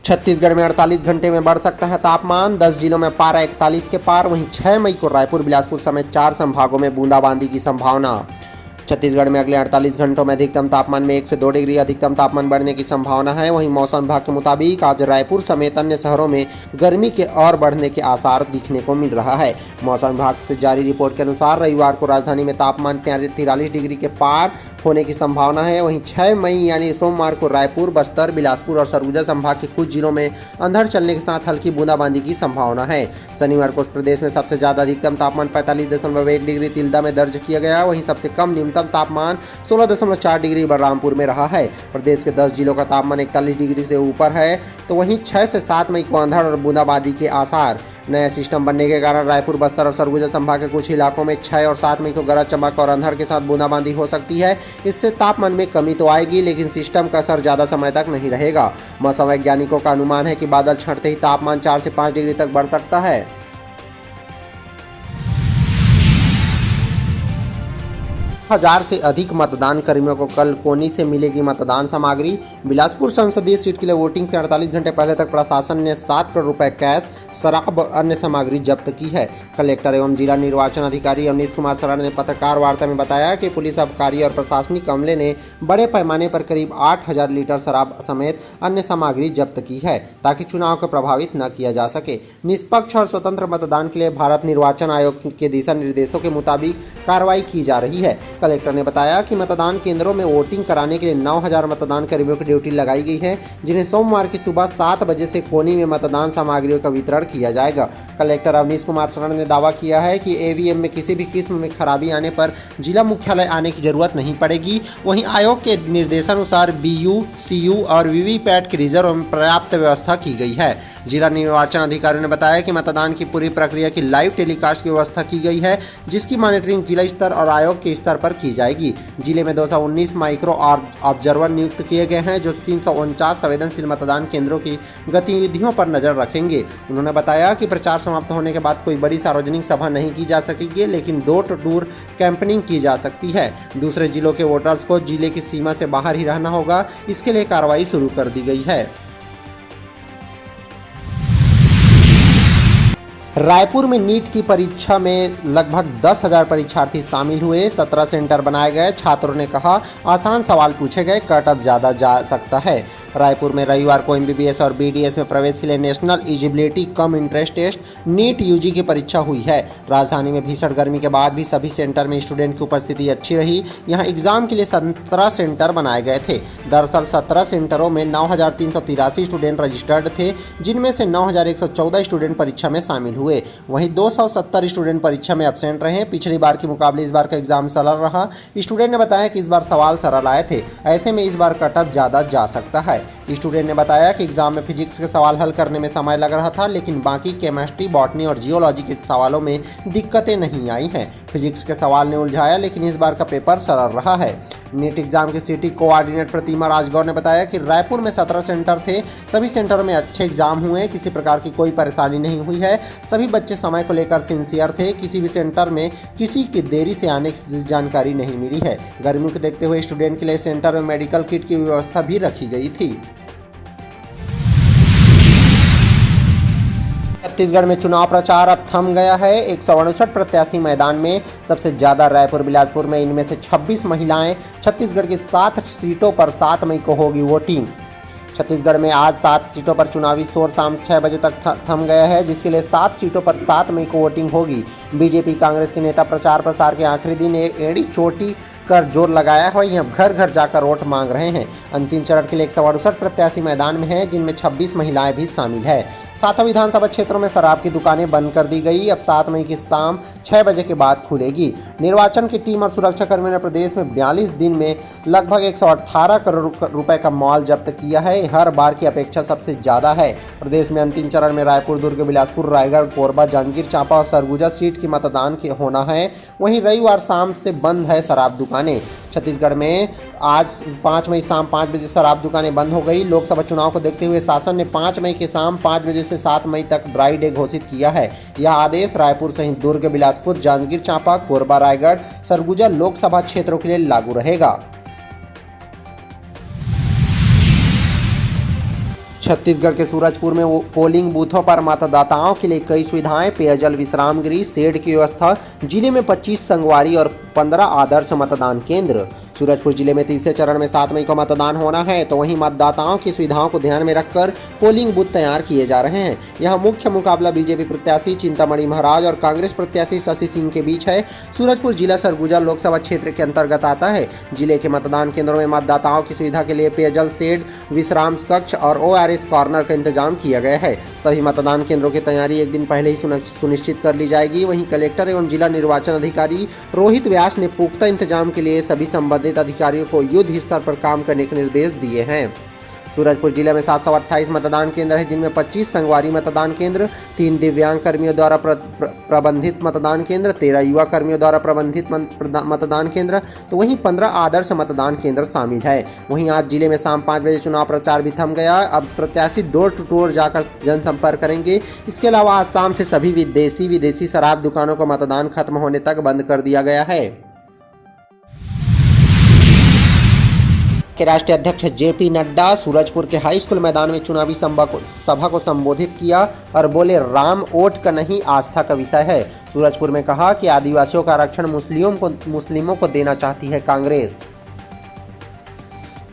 छत्तीसगढ़ में 48 घंटे में बढ़ सकता है तापमान, 10 जिलों में पारा 41 के पार। वहीं 6 मई को रायपुर, बिलासपुर समेत 4 संभागों में बूंदाबांदी की संभावना। छत्तीसगढ़ में अगले 48 घंटों में अधिकतम तापमान में 1 से 2 डिग्री अधिकतम तापमान बढ़ने की संभावना है। वहीं मौसम विभाग के मुताबिक आज रायपुर समेत अन्य शहरों में गर्मी के और बढ़ने के आसार दिखने को मिल रहा है। मौसम विभाग से जारी रिपोर्ट के अनुसार रविवार को राजधानी में तापमान 43 डिग्री के पार होने की संभावना है। वहीं 6 मई यानी सोमवार को रायपुर, बस्तर, बिलासपुर और सरगुजा संभाग के कुछ जिलों में अंधड़ चलने के साथ हल्की बूंदाबांदी की संभावना है। शनिवार को प्रदेश में सबसे ज्यादा अधिकतम तापमान 45.1 डिग्री तिल्दा में दर्ज किया गया। वहीं सबसे कम न्यूनतम तापमान 16.4 डिग्री बलरामपुर में रहा है। प्रदेश के 10 जिलों का तापमान 41 डिग्री से ऊपर है। तो वहीं 6 से 7 मई को अंधड़ और बूंदाबांदी के आसार। नया सिस्टम बनने के कारण रायपुर, बस्तर और सरगुजा संभाग के कुछ इलाकों में 6 और 7 मई को गरज चमक और अंधड़ के साथ बूंदाबांदी हो सकती है। इससे तापमान में कमी तो आएगी, लेकिन सिस्टम का असर ज़्यादा समय तक नहीं रहेगा। मौसम वैज्ञानिकों का अनुमान है कि बादल छंटते ही तापमान 4 से 5 डिग्री तक बढ़ सकता है। 1000 से अधिक मतदान कर्मियों को कल कोनी से मिलेगी मतदान सामग्री। बिलासपुर संसदीय सीट के लिए वोटिंग से 48 घंटे पहले तक प्रशासन ने 7 करोड़ रुपए कैश, शराब और अन्य सामग्री जब्त की है। कलेक्टर एवं जिला निर्वाचन अधिकारी अवनीश कुमार सरण ने पत्रकार वार्ता में बताया कि पुलिस आबकारी और प्रशासनिक अमले ने बड़े पैमाने पर करीब 8000 लीटर शराब समेत अन्य सामग्री जब्त की है, ताकि चुनाव को प्रभावित न किया जा सके। निष्पक्ष और स्वतंत्र मतदान के लिए भारत निर्वाचन आयोग के दिशा निर्देशों के मुताबिक कार्रवाई की जा रही है। कलेक्टर ने बताया कि मतदान केंद्रों में वोटिंग कराने के लिए 9000 मतदान कर्मियों की ड्यूटी लगाई गई है, जिन्हें सोमवार की सुबह 7 बजे से कोनी में मतदान सामग्रियों का वितरण किया जाएगा। कलेक्टर अवनीश कुमार सरण ने दावा किया है कि ईवीएम में किसी भी किस्म में खराबी आने पर जिला मुख्यालय आने की जरूरत नहीं पड़ेगी। वहीं आयोग के निर्देशानुसार बीयू, सीयू और वीवीपैट के रिजर्व में पर्याप्त व्यवस्था की गई है। जिला निर्वाचन अधिकारी ने बताया कि मतदान की पूरी प्रक्रिया की लाइव टेलीकास्ट की व्यवस्था की गई है, जिसकी मॉनिटरिंग जिला स्तर और आयोग के स्तर पर की जाएगी। जिले में 219 माइक्रो ऑब्जर्वर नियुक्त किए गए हैं, जो 349 संवेदनशील मतदान केंद्रों की गतिविधियों पर नजर रखेंगे। उन्होंने बताया कि प्रचार समाप्त होने के बाद कोई बड़ी सार्वजनिक सभा नहीं की जा सकेगी, लेकिन डोर टू डोर कैंपेनिंग की जा सकती है। दूसरे जिलों के वोटर्स को जिले की सीमा से बाहर ही रहना होगा। इसके लिए कार्रवाई शुरू कर दी गई है। रायपुर में नीट की परीक्षा में लगभग 10,000 परीक्षार्थी शामिल हुए। 17 सेंटर बनाए गए। छात्रों ने कहा आसान सवाल पूछे गए, कट ऑफ ज़्यादा जा सकता है। रायपुर में रविवार को एमबीबीएस और बीडीएस में प्रवेश के लिए national eligibility cum entrance test NEET UG की परीक्षा हुई है। राजधानी में भीषण गर्मी के बाद भी सभी सेंटर में स्टूडेंट की उपस्थिति अच्छी रही। यहाँ एग्जाम के लिए 17 सेंटर बनाए गए थे। दरअसल 17 सेंटरों में 9383 स्टूडेंट रजिस्टर्ड थे, जिनमें से 9114 स्टूडेंट परीक्षा में शामिल हुए। वहीं 270 स्टूडेंट परीक्षा में एब्सेंट रहे। पिछली बार के मुकाबले इस बार का एग्जाम सरल रहा। स्टूडेंट ने बताया कि इस बार सवाल सरल आए थे, ऐसे में इस बार कट ऑफ ज़्यादा जा सकता है। स्टूडेंट ने बताया कि एग्जाम में फिजिक्स के सवाल हल करने में समय लग रहा था, लेकिन बाकी केमिस्ट्री, बॉटनी और जियोलॉजी के सवालों में दिक्कतें नहीं आई हैं। फिजिक्स के सवाल ने उलझाया, लेकिन इस बार का पेपर सरल रहा है। नीट एग्जाम की सिटी कोऑर्डिनेटर प्रतिमा राजगौर ने बताया कि रायपुर में 17 सेंटर थे। सभी सेंटरों में अच्छे एग्जाम हुए, किसी प्रकार की कोई परेशानी नहीं हुई है। सभी बच्चे समय को लेकर सिंसियर थे। किसी भी सेंटर में किसी की देरी से आने की जानकारी नहीं मिली है। गर्मियों को देखते हुए स्टूडेंट के लिए सेंटर में मेडिकल किट की व्यवस्था भी रखी गई थी। छत्तीसगढ़ में चुनाव प्रचार अब थम गया है। 168 प्रत्याशी मैदान में। सबसे ज्यादा रायपुर, बिलासपुर में। इनमें से 26 महिलाएं। छत्तीसगढ़ की 7 सीटों पर 7 मई को होगी वोटिंग। छत्तीसगढ़ में आज 7 सीटों पर चुनावी शोर शाम 6 बजे तक थम गया है, जिसके लिए 7 सीटों पर 7 मई को वोटिंग होगी। बीजेपी, कांग्रेस के नेता प्रचार प्रसार के आखिरी दिन एड़ी चोटी कर जोर लगाया है। यह घर घर जाकर वोट मांग रहे हैं। अंतिम चरण के लिए 168 प्रत्याशी मैदान में हैं, जिनमें 26 महिलाएं भी शामिल है। 7 विधानसभा क्षेत्रों में शराब की दुकानें बंद कर दी गई। अब 7 मई की शाम 6 बजे के बाद खुलेगी। निर्वाचन की टीम और सुरक्षा कर्मियों ने प्रदेश में 42 दिन में लगभग 118 करोड़ रुपए का माल जब्त किया है। हर बार की अपेक्षा सबसे ज्यादा है। प्रदेश में अंतिम चरण में रायपुर, दुर्ग, बिलासपुर, रायगढ़, कोरबा, जांजगीर चांपा और सरगुजा सीट की मतदान के होना है। वहीं रविवार शाम से बंद है शराब दुकानें। छत्तीसगढ़ में आज 5 मई शाम 5 बजे शराब दुकानें बंद हो गई। लोकसभा चुनाव को देखते हुए शासन ने 5 मई के शाम 5 बजे से 7 मई तक ड्राई डे घोषित किया है। यह आदेश रायपुर सहित दुर्ग, बिलासपुर, जांजगीर चांपा, कोरबा, रायगढ़, सरगुजा लोकसभा क्षेत्रों के लिए लागू रहेगा। छत्तीसगढ़ के सूरजपुर में पोलिंग बूथों पर मतदाताओं के लिए कई सुविधाएं, पेयजल, विश्राम गृह, शेड की व्यवस्था। जिले में 25 संगवारी और 15 आदर्श मतदान केंद्र। सूरजपुर जिले में तीसरे चरण में 7 मई को मतदान होना है, तो वहीं मतदाताओं की सुविधाओं को ध्यान में रखकर पोलिंग बूथ तैयार किए जा रहे हैं। यहां मुख्य मुकाबला बीजेपी प्रत्याशी चिंतामणि महाराज और कांग्रेस प्रत्याशी शशि सिंह के बीच है। सूरजपुर जिला सरगुजा लोकसभा क्षेत्र के अंतर्गत आता है। जिले के मतदान केंद्रों में मतदाताओं की सुविधा के लिए पेयजल शेड, विश्राम कक्ष और ORS कॉर्नर का इंतजाम किया गया है। सभी मतदान केंद्रों की तैयारी एक दिन पहले ही सुनिश्चित कर ली जाएगी। वहीं कलेक्टर एवं जिला निर्वाचन अधिकारी रोहित व्यास ने पुख्ता इंतजाम के लिए सभी संबंधित अधिकारियों को युद्ध स्तर पर काम करने के निर्देश दिए हैं। सूरजपुर जिले में 728 मतदान केंद्र हैं, जिनमें 25 संगवारी मतदान केंद्र, 3 दिव्यांग कर्मियों द्वारा प्रबंधित मतदान केंद्र, 13 युवा कर्मियों द्वारा प्रबंधित मतदान केंद्र, तो वहीं 15 आदर्श मतदान केंद्र शामिल है। वहीं आज जिले में शाम 5 बजे चुनाव प्रचार भी थम गया। अब प्रत्याशी डोर टू डोर जाकर जनसंपर्क करेंगे। इसके अलावा आज शाम से सभी विदेशी शराब दुकानों को मतदान खत्म होने तक बंद कर दिया गया है। के राष्ट्रीय अध्यक्ष JP नड्डा सूरजपुर के हाई स्कूल मैदान में चुनावी सभा को संबोधित किया और बोले, राम वोट का नहीं आस्था का विषय है। सूरजपुर में कहा कि आदिवासियों का आरक्षण मुस्लिमों को देना चाहती है कांग्रेस।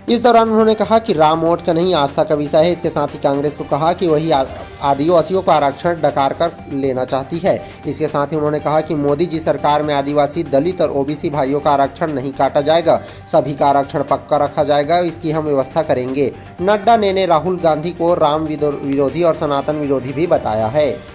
इस दौरान उन्होंने कहा कि राम वोट का नहीं आस्था का विषय है। इसके साथ ही कांग्रेस को कहा कि वही आदिवासियों का आरक्षण डकार कर लेना चाहती है। इसके साथ ही उन्होंने कहा कि मोदी जी सरकार में आदिवासी, दलित और OBC भाइयों का आरक्षण नहीं काटा जाएगा, सभी का आरक्षण पक्का रखा जाएगा, इसकी हम व्यवस्था करेंगे। नड्डा ने राहुल गांधी को राम विरोधी और सनातन विरोधी भी बताया है।